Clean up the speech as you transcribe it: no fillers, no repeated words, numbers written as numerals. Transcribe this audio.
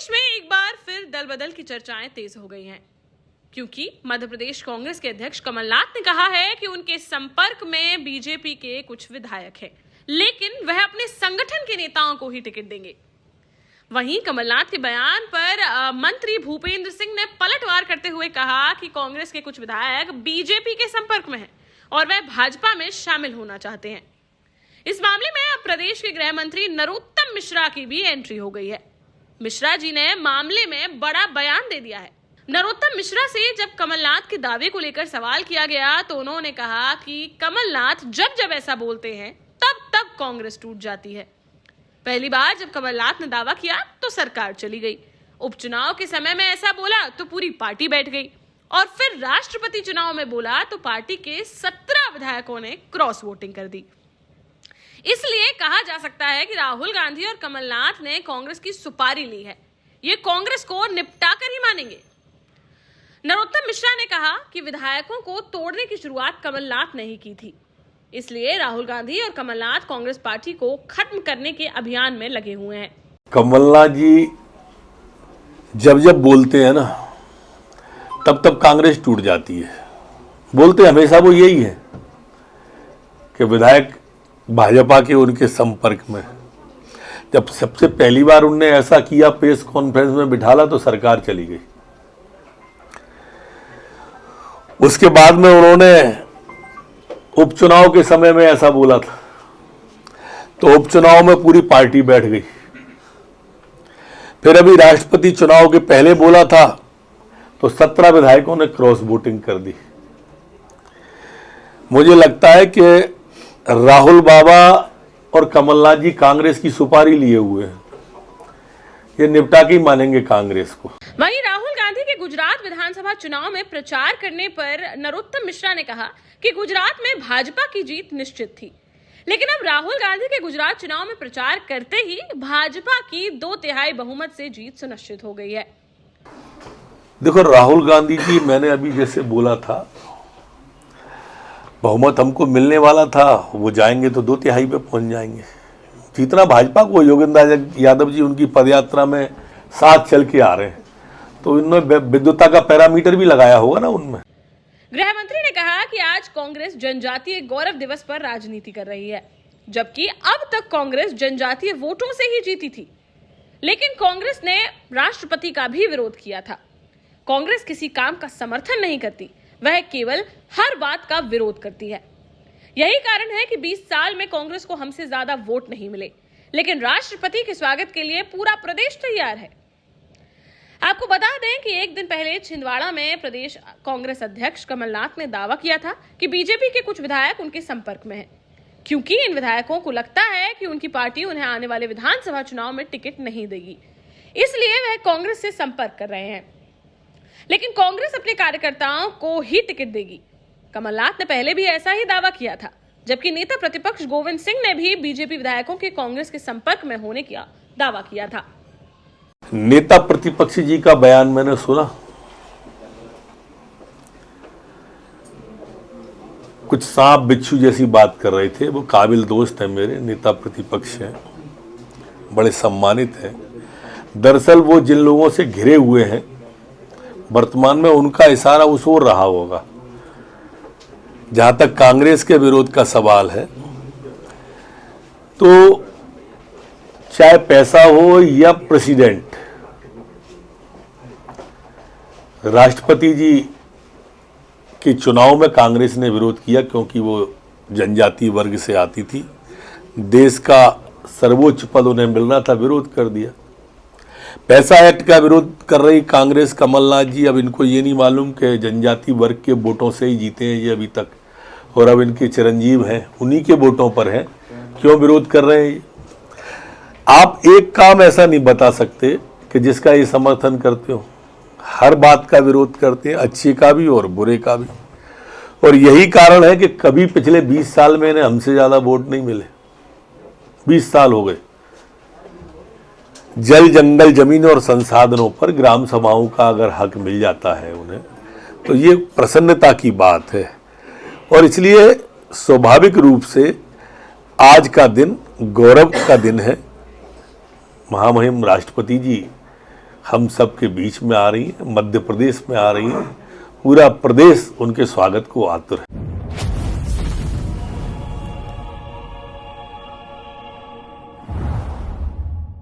प्रदेश में एक बार फिर दल बदल की चर्चाएं तेज हो गई हैं, क्योंकि मध्य प्रदेश कांग्रेस के अध्यक्ष कमलनाथ ने कहा है कि उनके संपर्क में बीजेपी के कुछ विधायक हैं, लेकिन वह अपने संगठन के नेताओं को ही टिकट देंगे। वहीं कमलनाथ के बयान पर मंत्री भूपेंद्र सिंह ने पलटवार करते हुए कहा कि कांग्रेस के कुछ विधायक बीजेपी के संपर्क में हैं और वह भाजपा में शामिल होना चाहते हैं। इस मामले में अब प्रदेश के गृह मंत्री नरोत्तम मिश्रा की भी एंट्री हो गई है। मिश्रा जी ने मामले में बड़ा बयान दे दिया है। नरोत्तम मिश्रा से जब कमलनाथ के दावे को लेकर सवाल किया गया तो उन्होंने कहा कि कमलनाथ जब जब ऐसा बोलते हैं तब तब कांग्रेस टूट जाती है। पहली बार जब कमलनाथ ने दावा किया तो सरकार चली गई, उपचुनाव के समय में ऐसा बोला तो पूरी पार्टी बैठ गई, और फिर राष्ट्रपति चुनाव में बोला तो पार्टी के 17 विधायकों ने क्रॉस वोटिंग कर दी। इसलिए कहा जा सकता है कि राहुल गांधी और कमलनाथ ने कांग्रेस की सुपारी ली है। ये कांग्रेस को निपटा कर ही मानेंगे। नरोत्तम मिश्रा ने कहा कि विधायकों को तोड़ने की शुरुआत कमलनाथ ने ही की थी, इसलिए राहुल गांधी और कमलनाथ कांग्रेस पार्टी को खत्म करने के अभियान में लगे हुए हैं। कमलनाथ जी जब जब बोलते हैं ना तब तब कांग्रेस टूट जाती है। बोलते हमेशा वो यही है कि विधायक भाजपा के उनके संपर्क में। जब सबसे पहली बार उनने ऐसा किया, प्रेस कॉन्फ्रेंस में बिठाला तो सरकार चली गई। उसके बाद में उन्होंने उपचुनाव के समय में ऐसा बोला था तो उपचुनाव में पूरी पार्टी बैठ गई। फिर अभी राष्ट्रपति चुनाव के पहले बोला था तो 17 विधायकों ने क्रॉस वोटिंग कर दी। मुझे लगता है कि राहुल बाबा और कमलनाथ जी कांग्रेस की सुपारी लिए हुए हैं, ये निपटा के ही मानेंगे कांग्रेस को। वहीं राहुल गांधी के गुजरात विधानसभा चुनाव में प्रचार करने पर नरोत्तम मिश्रा ने कहा कि गुजरात में भाजपा की जीत निश्चित थी, लेकिन अब राहुल गांधी के गुजरात चुनाव में प्रचार करते ही भाजपा की 2/3 बहुमत से जीत सुनिश्चित हो गई है। देखो, राहुल गांधी जी, मैंने अभी जैसे बोला था, बहुमत हमको मिलने वाला था, वो जाएंगे तो 2/3 पे पहुंच जाएंगे। जितना भाजपा को योगेंद्र यादव जी उनकी पदयात्रा में साथ चल के आ रहे हैं तो इन्होंने विद्युता का पैरामीटर भी लगाया होगा ना उनमें। गृह मंत्री ने कहा कि आज कांग्रेस जनजातीय गौरव दिवस पर राजनीति कर रही है, जबकि अब तक कांग्रेस जनजातीय वोटों से ही जीती थी। लेकिन कांग्रेस ने राष्ट्रपति का भी विरोध किया था। कांग्रेस किसी काम का समर्थन नहीं करती, वह केवल हर बात का विरोध करती है। यही कारण है कि 20 साल में कांग्रेस को हमसे ज्यादा वोट नहीं मिले, लेकिन राष्ट्रपति के स्वागत के लिए पूरा प्रदेश तैयार है। आपको बता दें कि एक दिन पहले छिंदवाड़ा में प्रदेश कांग्रेस अध्यक्ष कमलनाथ ने दावा किया था कि बीजेपी के कुछ विधायक उनके संपर्क में हैं, क्योंकि इन विधायकों को लगता है कि उनकी पार्टी उन्हें आने वाले विधानसभा चुनाव में टिकट नहीं देगी, इसलिए वह कांग्रेस से संपर्क कर रहे हैं। लेकिन कांग्रेस अपने कार्यकर्ताओं को ही टिकट देगी। कमलनाथ ने पहले भी ऐसा ही दावा किया था, जबकि नेता प्रतिपक्ष गोविंद सिंह ने भी बीजेपी विधायकों के कांग्रेस के संपर्क में होने का दावा किया था। नेता प्रतिपक्ष जी का बयान मैंने सुना, कुछ सांप बिच्छू जैसी बात कर रहे थे। वो काबिल दोस्त है मेरे, नेता प्रतिपक्ष हैं, बड़े सम्मानित हैं। दरअसल वो जिन लोगों से घिरे हुए हैं वर्तमान में, उनका इशारा उस ओर रहा होगा। जहां तक कांग्रेस के विरोध का सवाल है तो चाहे पैसा हो या प्रेसिडेंट, राष्ट्रपति जी के चुनाव में कांग्रेस ने विरोध किया क्योंकि वो जनजातीय वर्ग से आती थी। देश का सर्वोच्च पद उन्हें मिलना था, विरोध कर दिया। पैसा एक्ट का विरोध कर रही कांग्रेस, कमलनाथ जी, अब इनको ये नहीं मालूम कि जनजातीय वर्ग के वोटों से ही जीते हैं ये अभी तक, और अब इनके चिरंजीव हैं, उन्हीं के वोटों पर हैं, क्यों विरोध कर रहे हैं। आप एक काम ऐसा नहीं बता सकते कि जिसका ये समर्थन करते हो। हर बात का विरोध करते हैं, अच्छे का भी और बुरे का भी, और यही कारण है कि कभी पिछले 20 साल में इन्हें हमसे ज्यादा वोट नहीं मिले। 20 साल हो गए। जल, जंगल, जमीन और संसाधनों पर ग्राम सभाओं का अगर हक मिल जाता है उन्हें, तो ये प्रसन्नता की बात है। और इसलिए स्वाभाविक रूप से आज का दिन गौरव का दिन है। महामहिम राष्ट्रपति जी हम सब के बीच में आ रही हैं, मध्य प्रदेश में आ रही हैं। पूरा प्रदेश उनके स्वागत को आतुर है।